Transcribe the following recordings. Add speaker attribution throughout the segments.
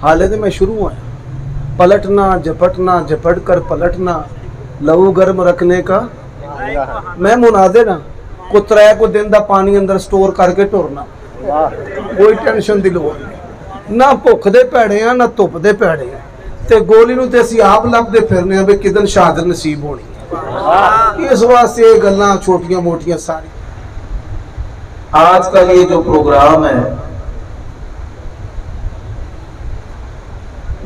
Speaker 1: हाले तो मैं शुरू हुआ, पलटना झपटना झपट कर पलटना, लहू गर्म रखने का मैं मुनादे ना, को त्रै को दिन दा पानी अंदर स्टोर करके टुरना, कोई टेंशन दी लोड़ नहीं, ना भुख दे भैड़े आ ना धुप दे भैड़े आ, ते गोली नूं ते असीं आप लभदे फिरने आ भी किदन शहादत नसीब होनी। इस वास्ते ये गल्लां छोटियां मोटियां सारी।
Speaker 2: आज का ये जो प्रोग्राम है,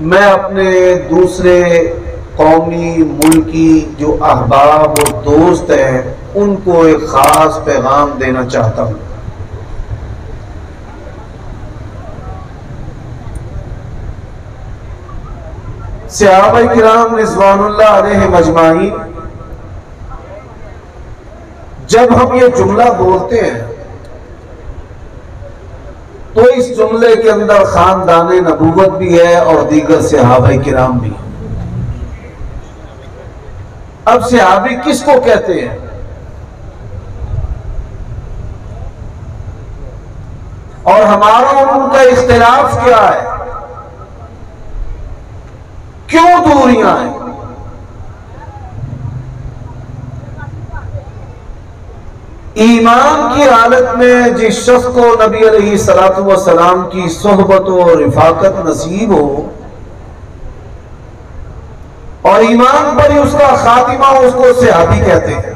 Speaker 2: मैं अपने दूसरे कौमी मुल्की जो अहबाब और दोस्त हैं उनको एक खास पैगाम देना चाहता हूं। सहाबाए किराम रिज़वानुल्लाह अलैहि मजमाईन, जब हम ये जुमला बोलते हैं तो इस जुमले के अंदर खानदाने नबूवत भी है और दीगर सहाबाए किराम भी। अब सहाबी किसको कहते हैं? और हमारा और उनका इख्तिलाफ क्या है? क्यों दूरियां हैं? ईमान की हालत में जिस शख्स को नबी अलैहिस्सलातु वस्सलाम की सोहबत और रिफाकत नसीब हो और ईमान पर ही उसका खातिमा, उसको सहाबी कहते हैं।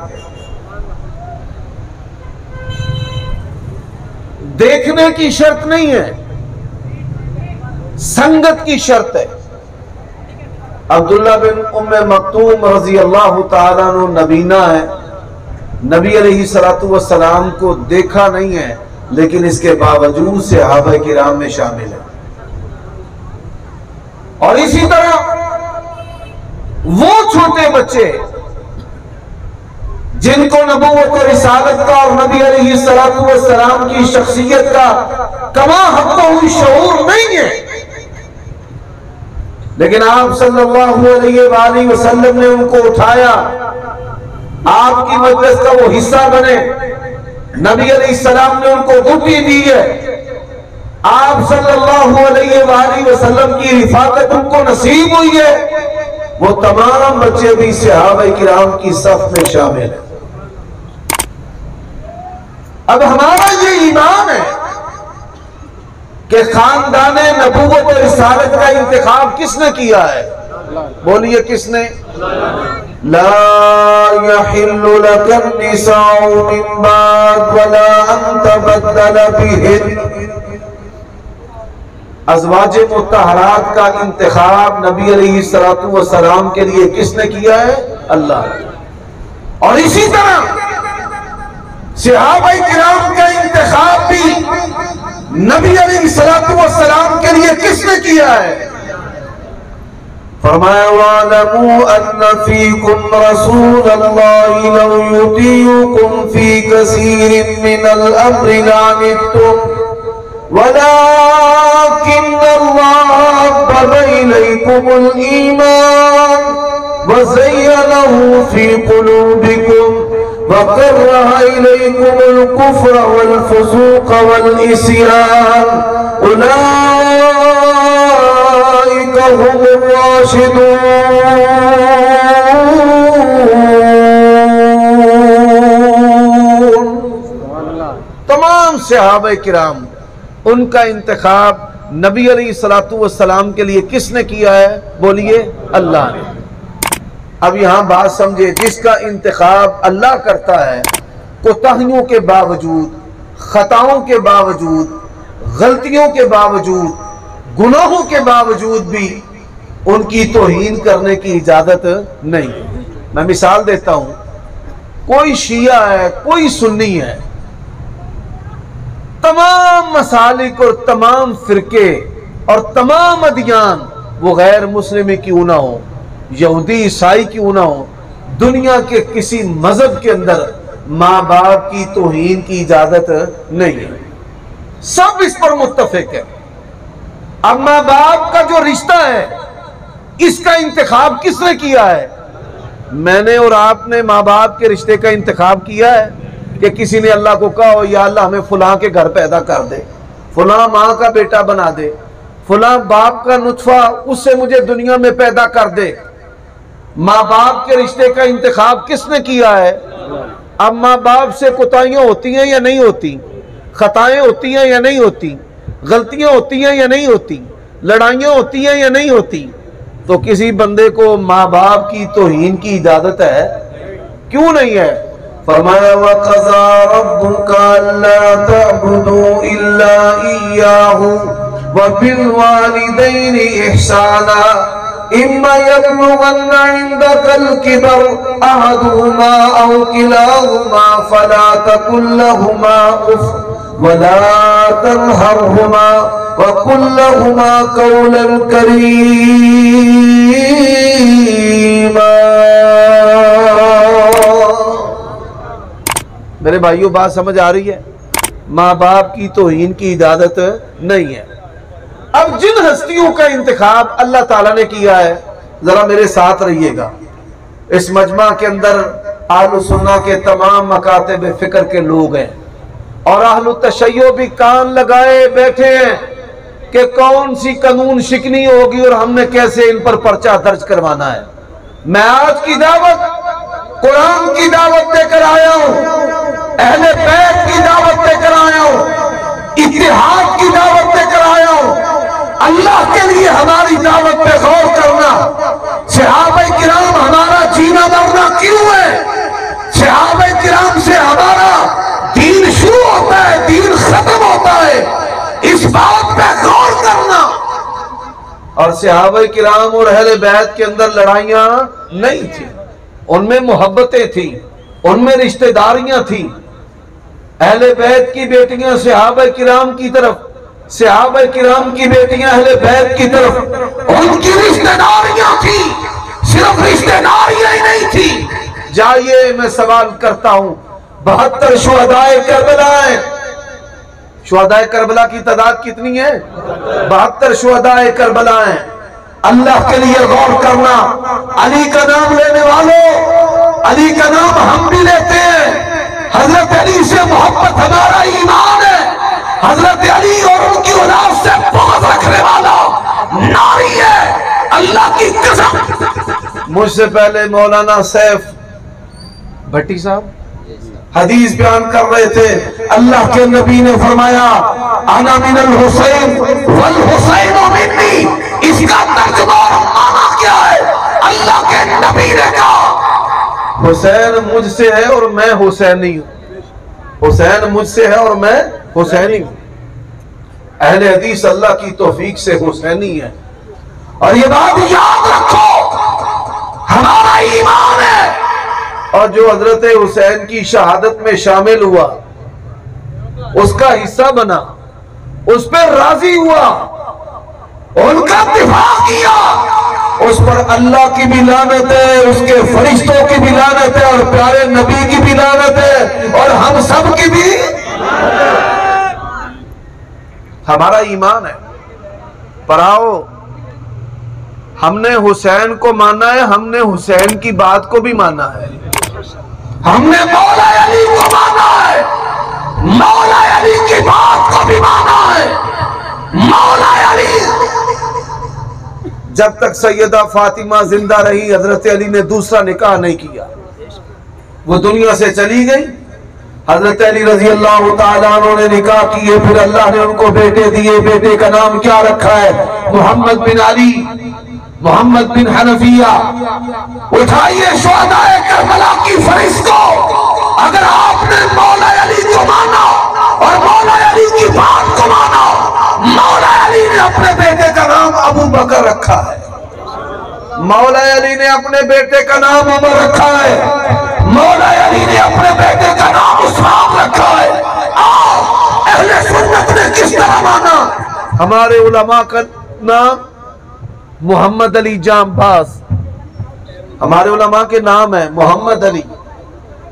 Speaker 2: देखने की शर्त नहीं है, संगत की शर्त है। अब्दुल्ला बिन उम्मे मक्तूम रजी अल्लाह तआला अन्हु नबीना है, नबी अलैहिस्सलातु वस्सलाम को देखा नहीं है, लेकिन इसके बावजूद सहाबा किराम में शामिल है। और इसी तरह वो छोटे बच्चे जिनको नबूवत और रिसालत का और नबी अलैहिस्सलातु वस्सलाम की शख्सियत का कमा हक़्क़ुहु शऊर नहीं है, लेकिन आप सल्लल्लाहु अलैहि वसल्लम ने उनको उठाया, आपकी मजलिस का वो हिस्सा बने। नबी अलैहिस्सलाम ने उनको गुफ्ती दी है, आप सल्लल्लाहु अलैहि वसल्लम की रिफाकत उनको नसीब हुई है। वो तमाम बच्चे भी सहाबाए किराम की सफ में शामिल हैं। अब हमारा ये ईमान है कि खानदाने नबूवत और रिसालत का इंतखाब किसने किया है? बोलिए किसने? ला यहिल्लु लकन निसाउ मिन बाद वला अन तबद्दल बिहिन। अज़वाजे मुत्तहरात का इंतखाब नबी अलैहिस्सलातु वस्सलाम के लिए किसने किया है? अल्लाह। और इसी तरह सहाबाए किराम का इंतखाब भी नबी अलैहिस्सलातु वस्सलाम के लिए किसने किया है? फरमाया वअलमू अन्ना फीकुम रसूलल्लाहि लौ युतीयुकुम फी कसीरिन मिनल अम्रि लअनित्तुम वलाकिन्नल्लाह हब्बबा इलैकुमुल ईमान वज़य्यनहु फी कुलूबिकुम वकर्रहा इलैकुमुल कुफ्र वल फुसूक वल इस्यान उलाइका हुमुर राशिदून। तमाम सहाबाए किराम, उनका इंतखाब नबी अलैहिस्सलातु वस्सलाम के लिए किसने किया है? बोलिए अल्लाह ने। अब यहां बात समझे, जिसका इंतखाब अल्लाह करता है, कोताहियों के बावजूद, खताओं के बावजूद, गलतियों के बावजूद, गुनाहों के बावजूद भी उनकी तौहीन करने की इजाजत नहीं। मैं मिसाल देता हूं, कोई शिया है, कोई सुन्नी है, तमाम मसालिक और तमाम फिरके और तमाम अदियान, वो गैर मुस्लिम क्यों ना हो, यहूदी ईसाई क्यों ना हो, दुनिया के किसी मजहब के अंदर माँ बाप की तौहीन की इजाजत नहीं है। सब इस पर मुत्तफिक है। अब माँ बाप का जो रिश्ता है, इसका इंतखाब किसने किया है? मैंने और आपने माँ बाप के रिश्ते का इंतखाब किया है कि किसी ने अल्लाह को कहा हो या अल्लाह हमें फलां के घर पैदा कर दे, फलां माँ का बेटा बना दे, फुला बाप का नुत्फा, उससे मुझे दुनिया में पैदा कर दे। माँ बाप के रिश्ते का इंतखाब किसने किया है? अब माँ बाप से कोताहियां होती हैं या नहीं होती, खताएं होती हैं या नहीं होती, गलतियां होती हैं या नहीं होती, लड़ाइयां होती हैं या नहीं होती। तो किसी बंदे को माँ बाप की तौहीन की इजाजत है? क्यों नहीं है? फरमाया वक़ज़ा रब्बुका अल्ला तअबुदू इल्ला इय्याहु व बिल वालिदैनि इहसाना इम्मा यब्लुगन्ना इंदकल किबर अहदुहुमा औ किलाहुमा फला तकुल लहुमा उफ वला तनहरहुमा वकुल लहुमा कौलन करीमा। मेरे भाइयों, बात समझ आ रही है? माँ बाप की तौहीन की इजाजत नहीं है। अब जिन हस्तियों का इंतखाब अल्लाह ताला ने किया है, जरा मेरे साथ रहिएगा। इस मजमा के अंदर अहलुस सुन्ना के तमाम मकातिब फिक्र के लोग हैं और अहलुत तशय्यो भी कान लगाए बैठे हैं कि कौन सी कानून शिकनी होगी और हमने कैसे इन पर पर्चा दर्ज करवाना है। मैं आज की दावत कुरान की दावत देकर आया हूं, अहले बैत की दावत देकर आया हूं, इत्तिहाद की दावत देकर आया हूं। अल्लाह के लिए हमारी दावत पे गौर करना। सहाबाए किराम हमारा जीना मरना क्यों है? सहाबाए किराम से हमारा दीन शुरू होता है, दीन खत्म होता है, इस बात पे गौर करना। और सहाबाए किराम और अहले बैत के अंदर लड़ाइयां नहीं थी, उनमें मोहब्बतें थी, उनमें रिश्तेदारियां थी। अहले बैत की बेटियां सहाबाए किराम की तरफ, सहाबाए किराम की बेटियां अहले बैत की तरफ, उनकी रिश्तेदारियां थी। सिर्फ रिश्तेदारियां ही नहीं थी। जाइए, मैं सवाल करता हूं, 72 शुहदाए करबला हैं। शुहदाए करबला की तादाद कितनी है? 72 शुहदाए करबला हैं। अल्लाह के लिए गौर करना। अली का नाम लेने वालों, अली का नाम हम भी लेते हैं। हजरत अली से मोहब्बत हमारा ईमान है। हजरत अली और उनकी औलाद से बहुत रखने वाला नारी है, अल्लाह की कसम। मुझसे पहले मौलाना सैफ भट्टी साहब हदीस बयान कर रहे थे। अल्लाह के नबी ने फरमाया अना मिनल हुसैन वल हुसैन मिन्नी। इसका तर्जुमा और माना क्या है? अल्लाह के नबी ने कहा हुसैन मुझसे है और मैं हुसैनी हूं। हुसैन मुझसे है और मैं हुसैनी हूं। अहले हदीस अल्लाह की तौफीक से हुसैनी है। और ये बात याद रखो, हमारा ईमान है। और जो हजरत हुसैन की शहादत में शामिल हुआ, उसका हिस्सा बना, उस पर राजी हुआ, उनका दिफा किया, उस पर अल्लाह की भी लानत है, उसके फरिश्तों की भी लानत है और प्यारे नबी की भी लानत है और हम सब की भी। हमारा ईमान है। पर आओ, हमने हुसैन को माना है, हमने हुसैन की बात को भी माना है। हमने मौला अली को माना है, मौला अली की बात को भी माना है। मौला अली, जब तक सैयदा फातिमा जिंदा रही, हजरत अली ने दूसरा निकाह नहीं किया। वो दुनिया से चली गई, हजरत अली रजी अल्लाह तआला अन्हु ने निकाह किए, फिर अल्लाह ने उनको बेटे दिए। बेटे का नाम क्या रखा है? मोहम्मद बिन अली, मोहम्मद बिन हनफिया। उठाइए शुहदाए करबला की फरिश्तों, अगर आपने मौला अली को माना और मौला अली की बात को माना, मौला अली ने अपने बेटे का नाम अबू बकर रखा है, मौला अली ने अपने बेटे का नाम उमर रखा है, मौला अली ने अपने बेटे का नाम उस्मान रखा है। अहले सुन्नत ने किस तरह माना? हमारे उलमा का नाम मोहम्मद अली जांबाज, हमारे उलमा के नाम है मोहम्मद अली।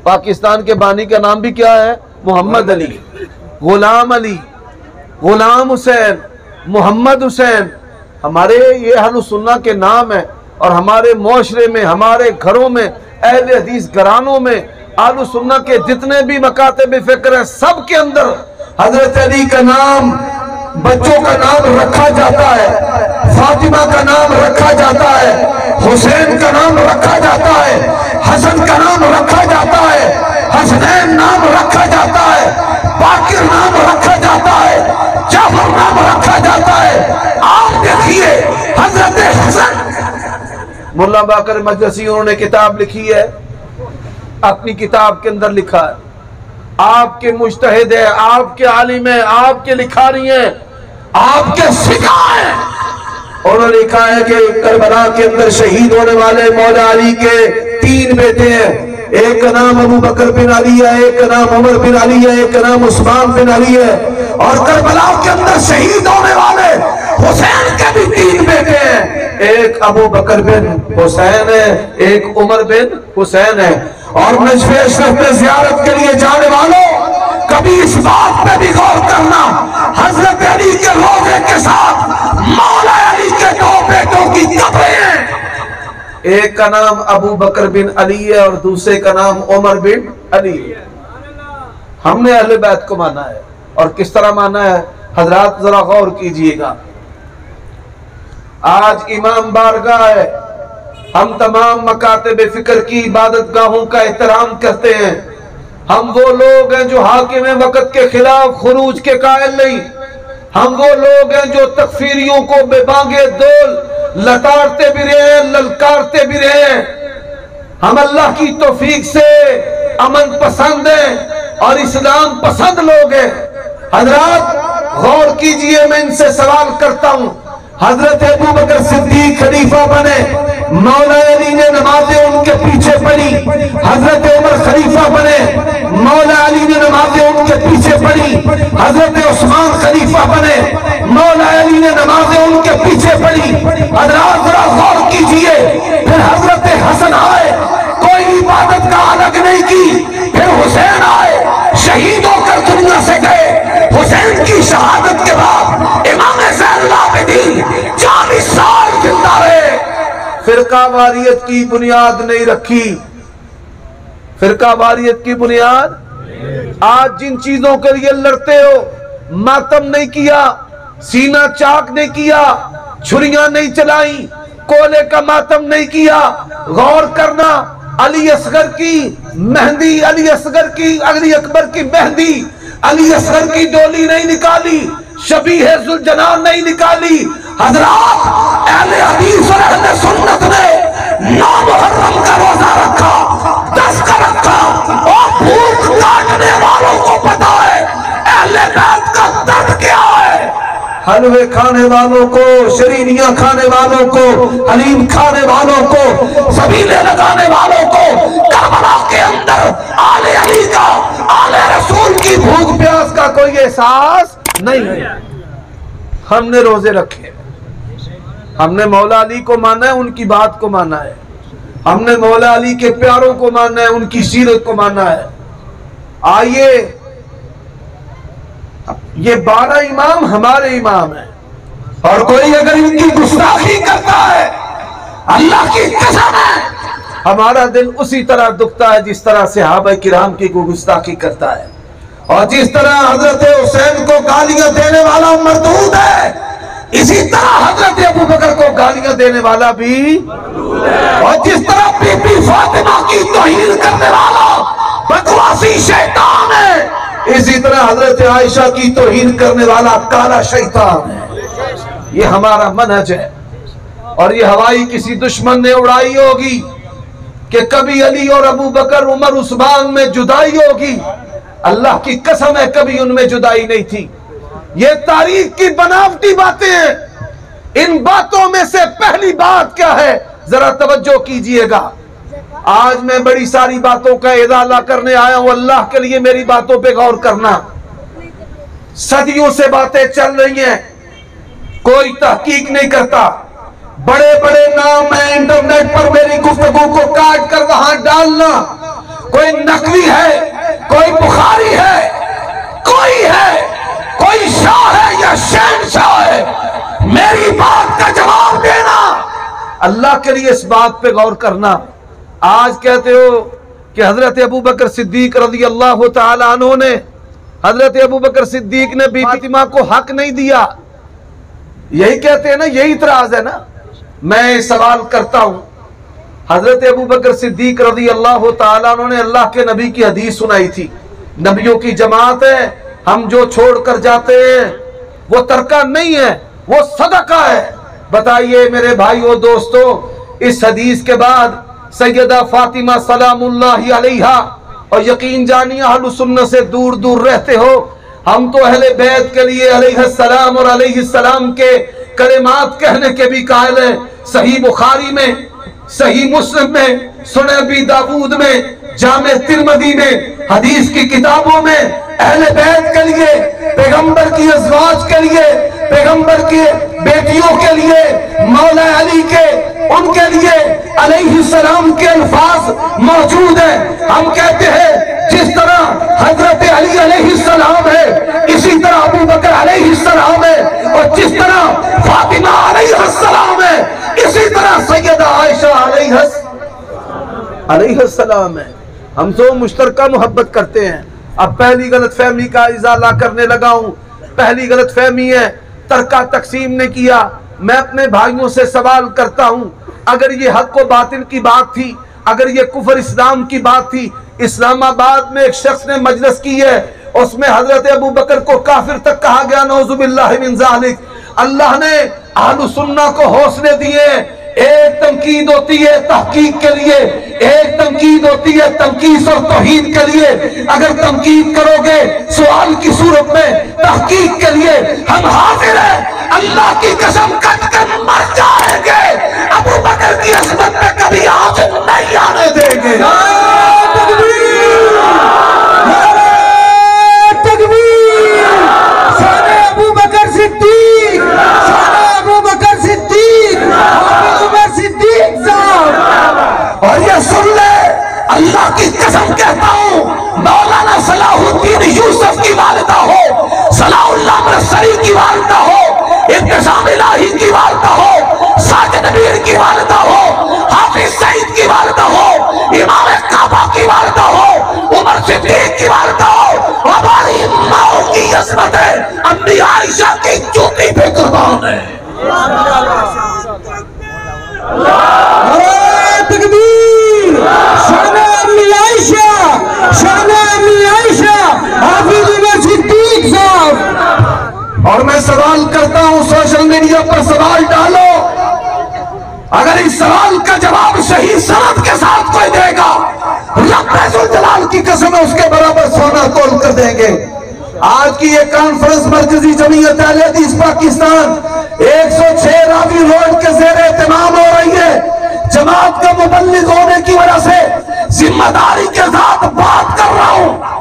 Speaker 2: पाकिस्तान के बानी का नाम भी क्या है? मोहम्मद अली। गुलाम अली, गुलाम हुसैन, मोहम्मद हुसैन, हमारे ये अहलुस सुन्ना के नाम है। और हमारे मुआशरे में, हमारे घरों में, अहले हदीस घरानों में अहलुस सुन्ना के जितने भी मकातिब फिक्र है, सब के अंदर हजरत अली का नाम बच्चों का नाम रखा जाता है, फातिमा का नाम रखा जाता है, हुसैन का नाम रखा जाता है, हसन का नाम रखा जाता है, हसनैन नाम रखा जाता है, बाकिर नाम रखा जाता है, जाफर नाम रखा जाता है। आप देखिए हजरत हसन, मुल्ला बाकर मजलिसी उन्होंने किताब लिखी है, अपनी किताब के अंदर लिखा है, आपके मुज्तहिद है, आपके आलिम है, आपके लिखारी हैं, आपके सिका हैं। उन्होंने लिखा है कि करबला के अंदर शहीद होने वाले मौला अली के 3 बेटे हैं, एक का नाम अबू बकर बिन अली है, एक का नाम उमर बिन अली है, एक का नाम उस्मान बिन अली है। और करबला के अंदर शहीद होने वाले हुसैन के भी 3 बेटे हैं, एक अबू बकर बिन हुसैन है, एक उमर बिन हुसैन है। और नजफ़े अशरफ में ज़ियारत के लिए जाने वालों, कभी इस बात पे भी गौर करना, हजरत अली के रोज़े के साथ मौला अली के 2 बेटों की कब्रें हैं। एक का नाम अबू बकर बिन अली है और दूसरे का नाम उमर बिन अली है। हमने अहले बैत को माना है, और किस तरह माना है हजरात जरा गौर कीजिएगा। आज इमाम बारगाह है, हम तमाम मकातब फिक्र की इबादत गाहों का एहतराम करते हैं। हम वो लोग हैं जो हाकिम वक़्त के खिलाफ खुरूज के कायल नहीं। हम वो लोग हैं जो तकफीरियों को बेबांगे दोल लताड़ते भी रहे, ललकारते भी रहे। हम अल्लाह की तौफीक से अमन पसंद हैं और इस्लाम पसंद लोग हैं। हजरात गौर कीजिए, मैं इनसे सवाल करता हूं, हजरत अबू बकर सिद्दीक खलीफा बने, मौला अली ने नमाजें उनके पीछे पढ़ी। हजरत उमर खलीफा बने, मौला अली ने नमाजें उनके पीछे पढ़ी। हजरत उस्मान खलीफा बने, मौला अली ने नमाजें उनके पीछे पढ़ी। हजरात जरा गौर कीजिए, फिर हजरत हसन आए, कोई इबादत का अलग नहीं की। फिर हुसैन आए, शहीद होकर दुनिया से गए। हुसैन की शहादत के बाद इमाम ज़ैनुल आबिदीन 40 साल जिंदा रहे। फिरका वारियत की बुनियाद नहीं रखी, फिरका वारियत की बुनियाद। आज जिन चीजों के लिए लड़ते हो, मातम नहीं किया, सीना चाक नहीं किया, छुरियां नहीं चलाई, कोले का मातम नहीं किया। गौर करना, अली असगर की मेहंदी, अली असगर की, अली अकबर की मेहंदी, अली असगर की डोली नहीं निकाली, शबीह जुल्जनान नहीं निकाली। हजरात अहले हदीस और अहले सुन्नत ने 9 मुहर्रम का रोजा रखा, 10 का रखा। और भूख काटने वालों को पता है अहले बैत का दर्द क्या है। हलवे खाने वालों को, शरीरियां खाने वालों को, हलीम खाने वालों को, सबीले लगाने वालों को करबला के अंदर आले अली का, आले रसूल की भूख प्यास का कोई एहसास नहीं है। हमने रोजे रखे, हमने मौला अली को माना है, उनकी बात को माना है। हमने मौला अली के प्यारों को माना है, उनकी सीरत को माना है। आइए, ये 12 इमाम हमारे इमाम हैं, और कोई अगर इनकी गुस्ताखी करता है, अल्लाह की कसम है, हमारा दिल उसी तरह दुखता है जिस तरह सहाबा किराम की गुस्ताखी करता है। और जिस तरह हजरत हुसैन को गालियां देने वाला मरदूद है, इसी तरह हजरत अबू बकर को गालियां देने वाला भी मरदूद है। और जिस तरह बीबी फातिमा की तौहीन करने वाला बकवासी शैतान है, इसी तरह हजरत आयशा की तौहीन करने वाला काला शैतान है। ये हमारा मनहज है, और ये हवाई किसी दुश्मन ने उड़ाई होगी कि कभी अली और अबू बकर, उमर, उस्मान में जुदाई होगी। अल्लाह की कसम है, कभी उनमें जुदाई नहीं थी। ये तारीख की बनावटी बातें हैं। इन बातों में से पहली बात क्या है, जरा तवज्जो कीजिएगा। आज मैं बड़ी सारी बातों का इजाला करने आया हूं, अल्लाह के लिए मेरी बातों पे गौर करना। सदियों से बातें चल रही हैं, कोई तहकीक नहीं करता। बड़े बड़े नाम है, इंटरनेट पर मेरी गुफ्तगू को काट कर वहां डालना। कोई नकवी है, कोई बुखारी है, कोई शाह है या शहनशाह है, मेरी बात का जवाब देना। अल्लाह के लिए इस बात पे गौर करना। आज कहते हो कि हजरत अबू बकर सिद्दीक रज़ी अल्लाह तआला अन्हु ने हजरत अबू बकर सिद्दीक ने भी फातिमा को हक नहीं दिया। यही कहते हैं ना, यही इतराज है ना। मैं सवाल करता हूं, हजरत अबू बकर सिद्दीक रज़ी अल्लाह ताला अन्हु ने अल्लाह के नबी की हदीस सुनाई थी, नबियों की जमात है, हम जो छोड़ कर जाते हैं वो तरका नहीं है, वो सदका है। बताइए मेरे भाइयों दोस्तों, इस हदीस के बाद सैयदा फातिमा सलामुल्लाहि अलैहा, और यकीन जानिए अहले सुन्नत से दूर दूर रहते हो, हम तो अहले बैत के लिए अलैहिस्सलाम और अलैहिस्सलाम के कलिमात कहने के भी कायल हैं। सही बुखारी में, सही मुस्लिम में, सुनन अबी दाऊद में, जामे तिरमिज़ी में, हदीस की किताबों में अहले बैत के लिए, पैगंबर की अज़वाज के लिए, पैगंबर के बेटियों के लिए, मौला अली के, उनके लिए अलैहिस्सलाम के अल्फाज मौजूद है। हम कहते हैं जिस तरह हजरत अली अलैहिस्सलाम है, इसी तरह अबू बकर अलैहिस्सलाम है, और जिस तरह फातिमा अलैहिस्सलाम है, इसी तरह सैयदा आयशा अलैहिस्सलाम है। हम तो मुश्तरका मोहब्बत करते हैं। अब पहली गलत फहमी का इजाला करने लगा हूं। पहली गलत फहमी है, तरका तकसीम ने किया। मैं अपने भाइयों से सवाल करता हूं, अगर ये हक व बातिल की बात थी, अगर ये कुफर इस्लाम की बात थी, इस्लामाबाद में एक शख्स ने मजलिस की है, उसमें हजरत अबू बकर को काफिर तक कहा गया, नौजुबिल्लाहि मिन ज़ालिक। अल्लाह ने अहलुस सुन्ना को हौसले दिए। एक तंकीद होती है तहकीक के लिए, एक तंकीद होती है तंकीस और तौहीद के लिए। अगर तंकीद करोगे सवाल की सूरत में, तहकीक के लिए हम हाजिर हैं। अल्लाह की कसम कट कर मर जाएंगे, अबू बकर की असमत में कभी आंच नहीं आने देंगे। और ये सुन ले, अल्लाह की कसम कहता हूं, मौलाना सलाहुद्दीन यूसुफ की वालिदा हो, सलाउल्लाह मरसरी की वालिदा हो, इब्तिसाम इलाही की वालिदा हो, साजिद मीर की वालिदा हो, हाफिज सईद की वालिदा हो, इमाम काबा की वालिदा हो, उमर सिद्दीक की वालिदा हो। हमारी माओ की अज़मत है, अम्मी आयशा की जूती पे कुर्बान है। और मैं सवाल करता हूं, सोशल मीडिया पर सवाल डालो, अगर इस सवाल का जवाब सही सनद के साथ कोई देगा, रब्बे जुल जलाल की कसम है उसके बराबर सोना तोल कर देंगे। आज की ये कॉन्फ्रेंस मरकजी जमीयत अहले हदीस पाकिस्तान 106 रावी रोड के ज़ेरे एहतमाम हो रही है। जमात का मुबल्लिग होने की वजह से जिम्मेदारी के साथ बात कर रहा हूं।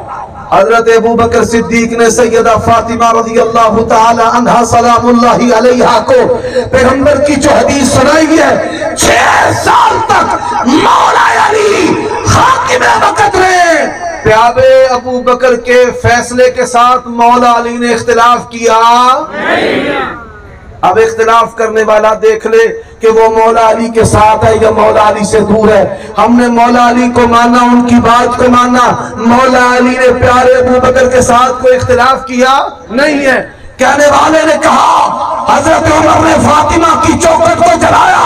Speaker 2: हजरत अबू बकर सिद्दीक ने सैयदा फातिमा रज़ी अल्लाह ताला अन्हा सलामुल्लाहि अलैहा को पैगंबर की जो हदीस सुनाई है, 6 साल तक मौला अली हाकिम वक्त रहे। प्यारे अबू बकर के फैसले के साथ मौला अली ने इख्तिलाफ किया नहीं। अब इख्तिलाफ करने वाला देख ले कि वो मौला अली के साथ है या मौला अली से दूर है। हमने मौला अली को माना, उनकी बात को माना। मौला अली ने प्यारे अबू बकर के साथ कोई इख्तिलाफ किया नहीं है। कहने वाले ने कहा हजरत उमर ने फातिमा की चौखट को जलाया,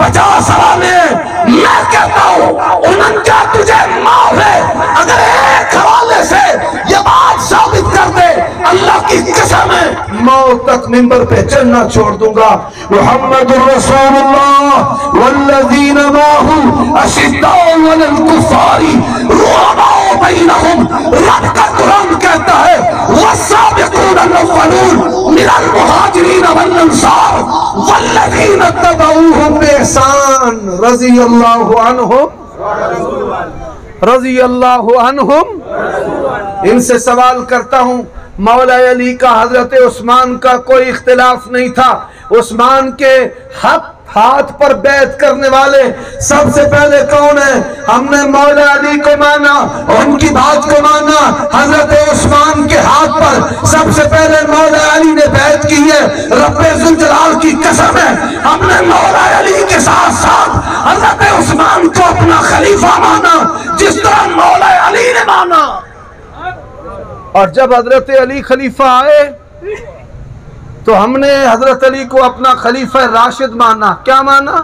Speaker 2: 50 हवाले। मैं कहता हूं 49 तुझे माफ है। अगर एक हवाले से ये बात साबित कर दे, अल्लाह की कसम है मौत तक मिंबर पे चलना छोड़ दूंगा। मुहम्मदुर रसूलुल्लाह वल्लज़ीना माहू अशिद्दाउ अलल कुफ़ारी रुहमाउ बैनहुम। रब का कुरान कहता है वस्साबिकूनल अव्वलून मिनल मुहाजिरीन वल अंसार वल्लज़ीना तबऊहुम बिइहसान रज़ियल्लाहु अन्हुम। इनसे सवाल करता हूं, मौला अली का हजरत उस्मान का कोई इख्तिलाफ नहीं था। उस्मान के हाथ पर बैत करने वाले सबसे पहले कौन है? हमने मौला अली को माना, उनकी बात को माना। हजरत उस्मान के हाथ पर सबसे पहले मौला अली ने बैत की है। रब्बे जुल जलाल की कसम है, हमने मौला अली के साथ साथ हजरत उस्मान को अपना खलीफा माना, जिस तरह मौला अली ने माना।
Speaker 1: और जब हजरत अली खलीफा आए तो हमने हजरत अली को अपना खलीफा राशिद माना। क्या माना?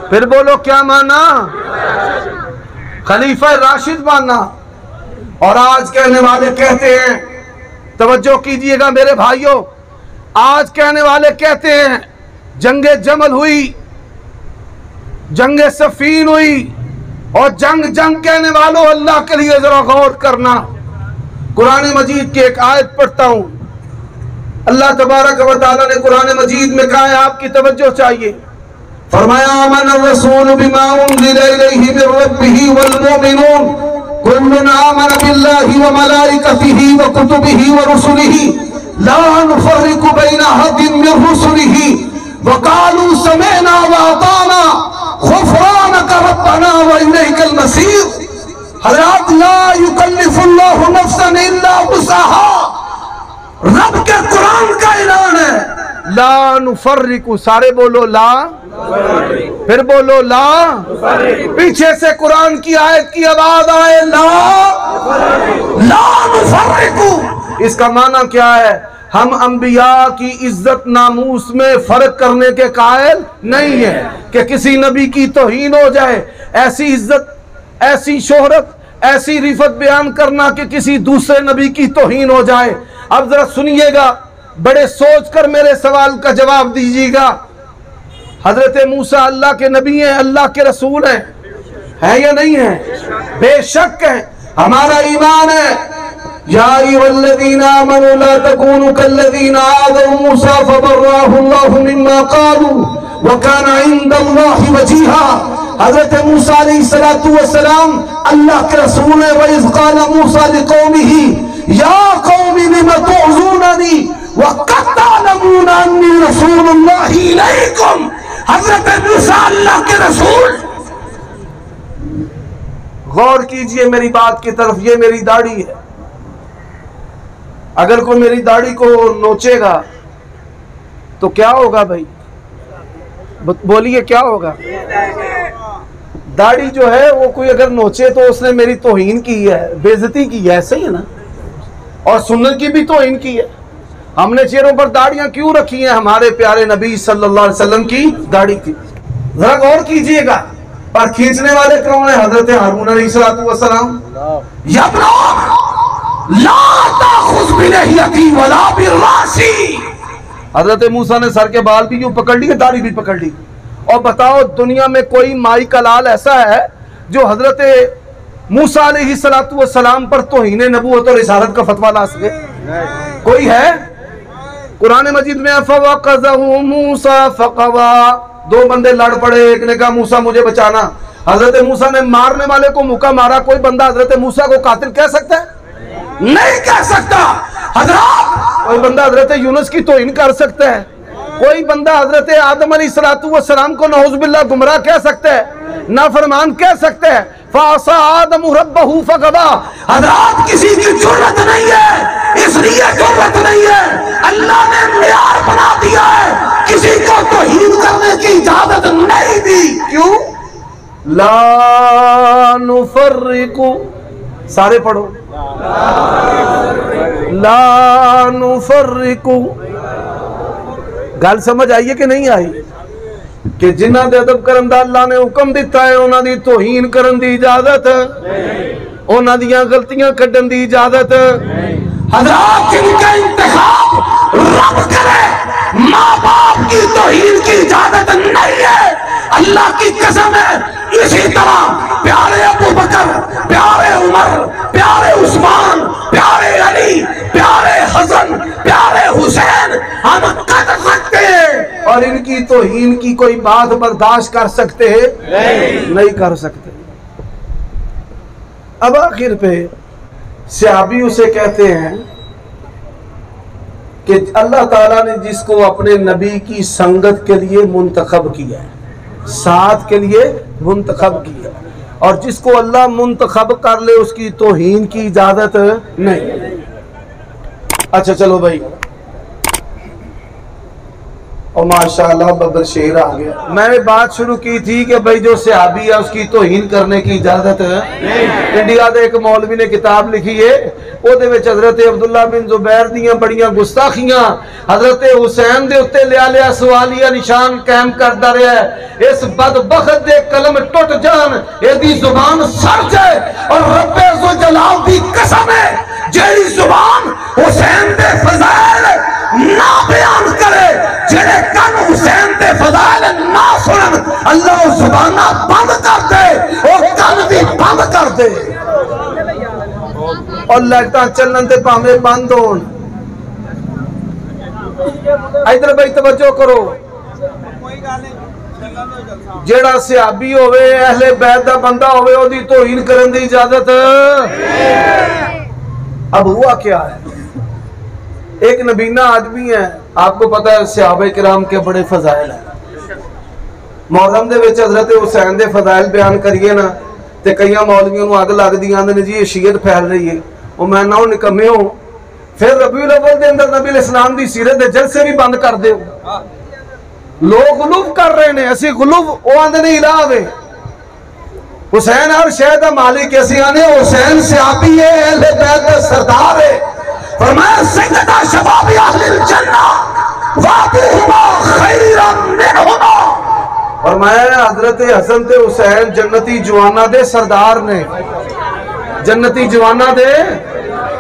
Speaker 1: फिर बोलो क्या माना? खलीफा राशिद माना। और आज कहने वाले कहते हैं, तवज्जो कीजिएगा मेरे भाइयों, आज कहने वाले कहते हैं जंगे जमल हुई, जंगे सफीन हुई, और जंग कहने वालों अल्लाह के लिए जरा गौर करना। कुरान मजीद की एक आयत पढ़ता हूं। अल्लाह तबारक व तआला ने कुरान मजीद में कहा है, आपकी तवज्जो चाहिए। फरमाया आमन रसूल बिमा उनज़िला इलैहि मिर रब्बिही वल मुमिनून कुल्लुन आमन बिल्लाहि व मलाइकतिही व कुतुबिही व रुसुलिही ला नुफर्रिकु बैना अहदिन मिन रुसुलिही व क़ालू समिअना व अताना गुफ़रानक रब्बना व इलैकल मसीर। हज़रत ला युकल्लिफुल्लाहु नफ्सन इल्ला वुसअहा, रब के कुरान का ऐलान है, ला नुफर्रिकु, सारे बोलो ला, फिर बोलो ला, पीछे से कुरान की आयत की आवाज आए ला नुफर्रिकु। इसका माना क्या है? हम अंबिया की इज्जत नामूस में फर्क करने के कायल नहीं है कि किसी नबी की तौहीन हो जाए। ऐसी इज्जत, ऐसी शोहरत, ऐसी रिफत बयान करना कि किसी दूसरे नबी की तौहीन हो जाए। अब जरा सुनिएगा, बड़े सोच कर मेरे सवाल का जवाब दीजिएगा। हजरत मूसा अल्लाह के नबी हैं, अल्लाह के रसूल हैं, है या नहीं है? बेशक है, हमारा ईमान है। या अय्युहल्लज़ीना आमनू ला तकूनू कल्लज़ीना आज़ौ मूसा फबर्रअहु अल्लाहु मिम्मा क़ालू व काना इंदल्लाहि वजीहा। हजरत मूसा अलैहिस्सलातु वस्सलाम अल्लाह के रसूल हैं। व इज़ क़ाला मूसा लिक़ौमिही या कौमी लिमा तुअज़ूननी व क़द तअलमूना अन्नी रसूलुल्लाहि इलैकुम। हजरत मूसा अल्लाह के रसूल। गौर कीजिए मेरी बात की तरफ, ये मेरी दाढ़ी है। अगर कोई मेरी दाढ़ी को नोचेगा तो क्या होगा भाई? बोलिए क्या होगा? दाढ़ी जो है वो कोई अगर नोचे तो उसने मेरी तौहीन की है, बेइज्जती की है, ऐसे ही है ना? और सुन्नत की भी तौहीन की है। हमने चेहरों पर दाढ़ियां क्यों रखी हैं? हमारे प्यारे नबी सल्लल्लाहु अलैहि वसल्लम की दाढ़ी थी। जरा गौर कीजिएगा। और खींचने वाले कौन है? हजरत हारून अलैहिस्सलातु वस्सलाम। हजरत मूसा ने सर के बाल भी यूं पकड़ लिए, दाढ़ी भी पकड़ ली। और बताओ दुनिया में कोई माई का लाल ऐसा है जो हजरत मूसा अलैहिस्सलातु वस्सलाम पर तौहीन नबूवत और रिसालत का फतवा ला सके? कोई है? कुरान मजीद में फवक़ज़हु मूसा फ़क़वा, दो बंदे लड़ पड़े, एक ने कहा मूसा मुझे बचाना। हजरत मूसा ने मारने वाले को मुक्का मारा। कोई बंदा हजरत मूसा को कातिल कह सकता है? नहीं कह सकता। हजरत कोई बंदा हजरत यूनुस की तौहीन कर सकता है? कोई बंदा हजरत आदम अलैहिस्सलातु वस्सलाम को नऊज़ुबिल्लाह गुमराह कह सकता है, नाफरमान कह सकता है? फ़असा आदमु रब्बहु फ़ग़वा। हजरत किसी की जुर्रत नहीं है, इसलिए जुर्रत नहीं है, अल्लाह ने मियार बना दिया है, किसी को तौहीन करने की इजाजत नहीं दी। क्यों? ला नुफर्रिकु, सारे पढ़ो, ला नुफर्रिकु। गल समझ आई है कि नहीं आई? कि जिन्हां दे अदब करन दा अल्लाह ने हुक्म दिता है उन्हां दी तौहीन करन दी इजाजत, उन्हां दियां गलतियां कड्डन दी इजाजत। हज़रत जिनका इंतखाब रब करे, माँ बाप की तौहीन की इजाजत नहीं है। अल्लाह की कसम है, इसी तरह प्यारे अबू बकर, प्यारे उमर, प्यारे उस्मान, प्यारे अली, प्यारे हसन, प्यारे हुसैन हम कर सकते हैं, और इनकी तौहीन की कोई बात बर्दाश्त कर सकते हैं? नहीं कर सकते। अब आखिर पे सहाबी उसे कहते हैं कि अल्लाह ताला ने जिसको अपने नबी की संगत के लिए मुंतखब किया है, साथ के लिए मुंतखब किया, और जिसको अल्लाह मुंतखब कर ले उसकी तौहीन की इजाजत नहीं। अच्छा चलो भाई, और माशाल्लाह बब्बर शेर आ गया।
Speaker 2: मैंने बात शुरू की थी कि भाई जो सहाबी है उसकी तौहीन करने की इजाजत है। इंडिया के एक मौलवी ने किताब लिखी है, ਉਹਦੇ ਵਿੱਚ हजरत अब्दुल्ला बिन जुबैर ਦੀਆਂ बड़ियां गुस्ताखियां हजरत हुसैन ਦੇ ਉੱਤੇ ਲਿਆ ਲਿਆ सवालिया निशान कायम करता रहा है। इस बदबख्त दे कलम टुट जान, ਇਹਦੀ जुबान सड़ जाए और रब्बे ज़ुल जलाल दी कसम है जेड़ी जुबान हुसैन दे फज़ाइल ना बयान करे, जेड़े कन हुसैन दे फज़ाइल ना सुनन, अल्लाह जुबाना बंद कर दे और कन भी बंद कर दे और लाइटां चलन ते भावें बंद होण। इधर भाई तवज्जो करो, जेड़ा सहाबी होवे अहले बैत दा बंदा होवे ओदी तौहीन करन दी इजाजत। अब हुआ क्या है, एक नबीना आदमी है, आपको पता है सहाबा किराम के बड़े फजाइल हैं। मुहर्रम दे विच हजरत हुसैन दे फजाइल बयान करिए ना ते कई मौलवियों नूं अग लगदी आंदे ने जी ये शियत फैल रही है, वो मैं ना निकम्मे हो। फिर रबीउल अव्वल दे अंदर नबी इस्लाम दी सीरत दे जलसे भी बंद कर दो। लोग गुलूफ कर रहे ने, असी गुलूफ वो आंदे ने इलाह वे। हुसैन हर शय दा मालिक, असी आने हुसैन सहाबी है, अहले बैत दा सरदार है। फरमाया सय्यदा शबाब अहलिल जन्नह व अबूहुमा खैरन मिनहुमा। फरमाया हजरत हसन ते हुसैन जन्नती जवाना दे सरदार ने, जन्नती जवाना दे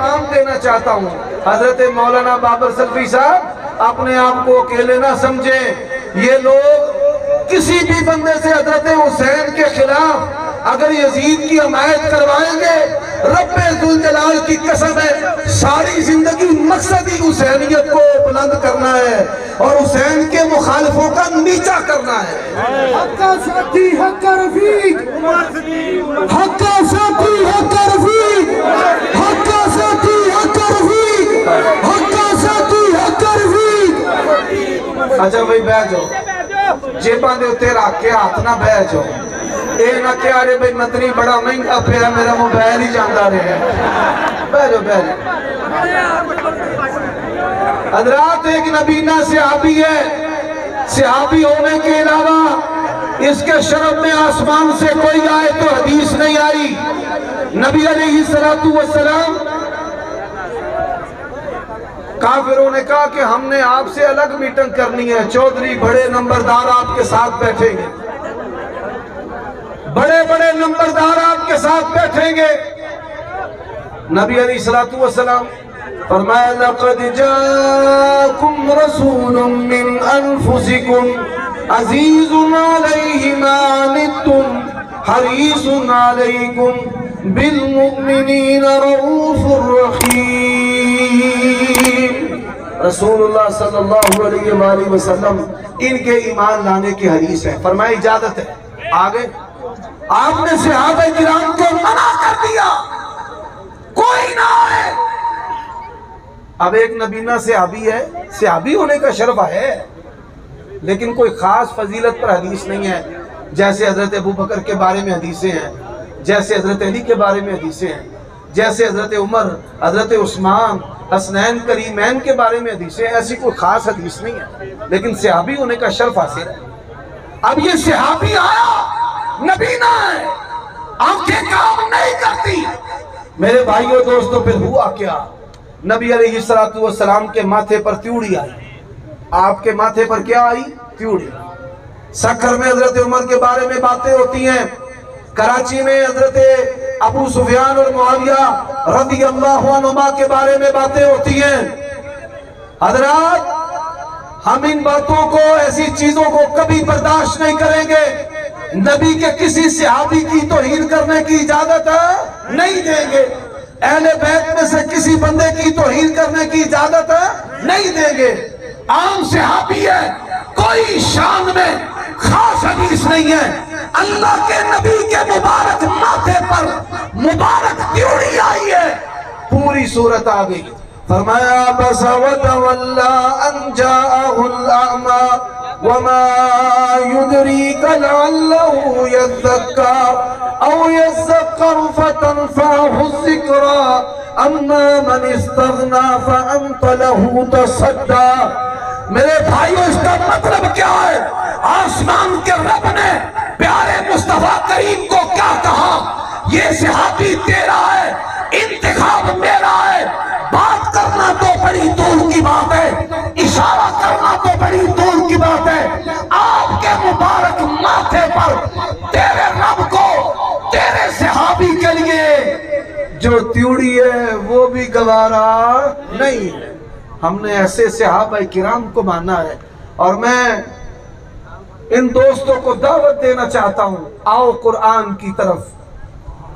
Speaker 2: नाम देना चाहता हूँ। हजरत मौलाना बाबर सल्फी साहब अपने आप को अकेले ना समझे, ये लोग किसी भी बंदे से हजरत हुसैन के खिलाफ अगर यजीद की हमायत करवाएंगे, रब्बे ज़ुल जलाल की कसम है सारी जिंदगी मकसद ही हुसैनियत को बुलंद करना है और हुसैन के मुखालिफों का नीचा करना है। हक्का साथी हक्का रफीक, हक्का साथी हक्का रफीक, हक्का साथी हक्का रफीक, हक्का साथी हक्का रफीक। अच्छा भाई बह जाओ, जेबां दे उत्ते रख के हाथ ना बह जाओ, ये ना क्या रे भाई मतरी बड़ा महंगा पिया, मेरा मोबाइल ही जाता रहे। बह जाओ बह जाओ। हजरात एक नबीना सहाबी है, सहाबी होने के अलावा इसके शरफ में आसमान से कोई आए तो हदीस नहीं आई। नबी अलैहिस्सलातु वस्सलाम, काफिरों ने कहा कि हमने आपसे अलग मीटिंग करनी है, चौधरी बड़े नंबरदार आपके साथ बैठेंगे, बड़े बड़े नंबरदार आपके साथ बैठेंगे। नबी अलैहिस्सलातु वस्सलाम फरमाया लक़द जाकुम रसूलुम मिन अनफुसिकुम अज़ीज़ुन अलैहि मा अनित्तुम हरीसुन अलैकुम बिल मुमिनीना रऊफ़ुर रहीम। रसूलुल्लाह सल्लल्लाहु अलैहि वसल्लम इनके ईमान लाने की हदीस है। फरमाया इजाजत है। आगे आपने सहाबा किराम को मना कर दिया, कोई ना आए। अब एक नबीना सहाबी है, सहाबी होने का शर्फ है, लेकिन कोई खास फजीलत पर हदीस नहीं है। जैसे हजरत अबू बकर के बारे में हदीसें हैं, जैसे हजरत अली के बारे में हदीसें हैं, जैसे हजरत उमर, हजरत उस्मान, हसनैन करीमैन के बारे में हदीसें, ऐसी कोई खास हदीस नहीं है, लेकिन सहाबी होने का शर्फ हासिल है। अब ये सहाबी आया, नबीना है, आंखें काम नहीं करती। मेरे भाइयों दोस्तों, फिर हुआ क्या, नबी अलैहिस्सलातु वस्सलाम के माथे पर त्यूड़ी आई। आपके माथे पर क्या आई? त्यूड़ी। सखर में हजरत उमर के बारे में बातें होती हैं, कराची में हजरत अबू सुफियान और मुआविया रज़ियल्लाहु अन्हुमा के बारे में बातें होती हैं। हजरात, हम इन बातों को, ऐसी चीजों को कभी बर्दाश्त नहीं करेंगे। नबी के किसी सहाबी की तौहीन करने की इजाजत नहीं देंगे, अहले बैत में से किसी बंदे की तौहीन करने की इजाजत नहीं देंगे। आम सहाबी है, कोई शान में खास हदीस नहीं है। अल्लाह के नबी के मुबारक माथे पर मुबारक त्यूड़ी आई है, पूरी सूरत आ गई। फरमाया बसा व तवल्ला अन जाअहुल अमा वमा युदरीका लअल्लहु यज़क्का औ यज़क्करु फतनफ़अहु ज़िक्रा अम्मा मन इस्तग़ना फ़अन्त लहु तसद्दा। मेरे भाइयों, इसका मतलब क्या है? आसमान के रब ने प्यारे मुस्तफा करीम को क्या कहा? ये सहाबी तेरा है, इंतखाब मेरा है। बात करना तो बड़ी दूर की बात है, इशारा करना तो बड़ी दूर की बात है। आपके मुबारक माथे पर तेरे रब को तेरे सहाबी के लिए जो त्यूड़ी है वो भी गवारा नहीं है। हमने ऐसे सहाबा किराम को माना है। और मैं इन दोस्तों को दावत देना चाहता हूं, आओ कुरान की तरफ,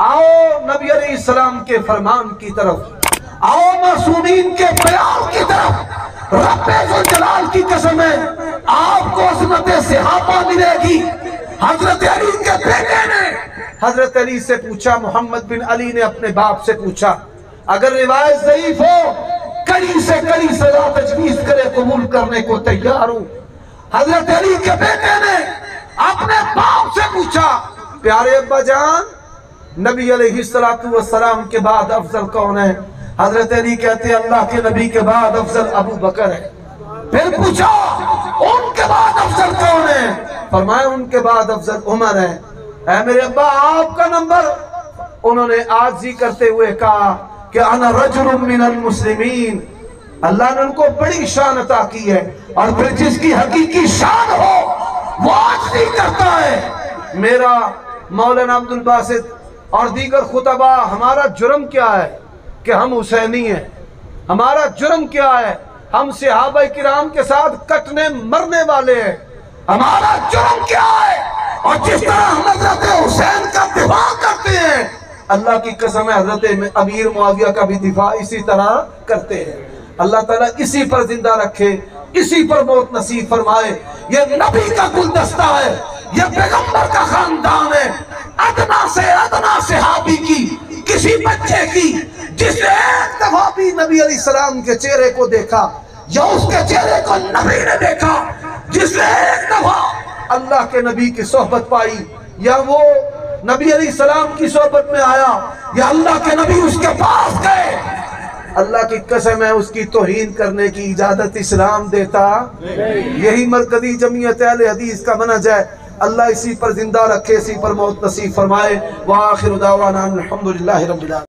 Speaker 2: आओ नबी अलैहिस्सलाम के फरमान की तरफ, आओ मासूमीन के बयान की तरफ। रब्बे ज़ुल जलाल की कसम है, आपको अज़मत सहाबा मिलेगी। हजरत अली के बेटे ने हजरत अली से पूछा, मोहम्मद बिन अली ने अपने बाप से पूछा, अगर रिवायत ज़ईफ हो कड़ी से कड़ी सजा तजवीज करे, कबूल करने को तैयार हूं। हजरत अली के बेटे ने अपने बाप से पूछा, प्यारे अब्बा जान, नबी अलैहिस्सलातु वस्सलाम के बाद अफजल कौन है? हजरत अली कहते हैं, अल्लाह के नबी के बाद अफजल अबू बकर है। फिर पूछा, उनके बाद अफजल कौन है? फरमाया, उनके बाद अफजल उमर है। ऐ मेरे अब्बा, आपका नंबर? उन्होंने आजी करते हुए कहा कि अना रजुलुम मिनल मुस्लिमीन। अल्लाह ने उनको बड़ी शान अता की है, और फिर जिसकी हकीकी शान हो वो आजी करता है। मेरा मौलाना अब्दुल बासित और दीगर खुतबा, हमारा जुर्म क्या है कि हम हुसैनी हैं? हमारा जुर्म क्या है? हम सहाबा किराम के साथ कटने मरने वाले हैं। हमारा जुर्म क्या है? और जिस तरह हम हजरत हुसैन का दिफा करते हैं, अल्लाह की कसम है, हजरत अमीर मुआविया का भी दिफा इसी तरह करते हैं। अल्लाह ताला इसी पर जिंदा रखे, इसी पर मौत नसीब फरमाए। ये नबी का गुलदस्ता है, ये पैगंबर का खानदान है। अदना से अदना सहाबी की, किसी बच्चे की जिसने एक दफा भी नबी अलैहिस्सलाम के चेहरे को देखा, या उसके चेहरे को नबी ने देखा, जिसने एक दफा अल्लाह के नबी की सोहबत पाई, या वो नबी अलैहिस्सलाम की सोहबत में आया, या अल्लाह के नबी उसके पास गए, अल्लाह की कसम है, उसकी तौहीन करने की इजाजत इस्लाम देता नहीं। यही मरकजी जमीयत अहले हदीस का मनहज है। अल्लाह इसी पर जिंदा रखे, इसी पर मौत नसीब फरमाए। व आखिरु दावाना अल्हम्दुलिल्लाहि रब्बिल आलमीन।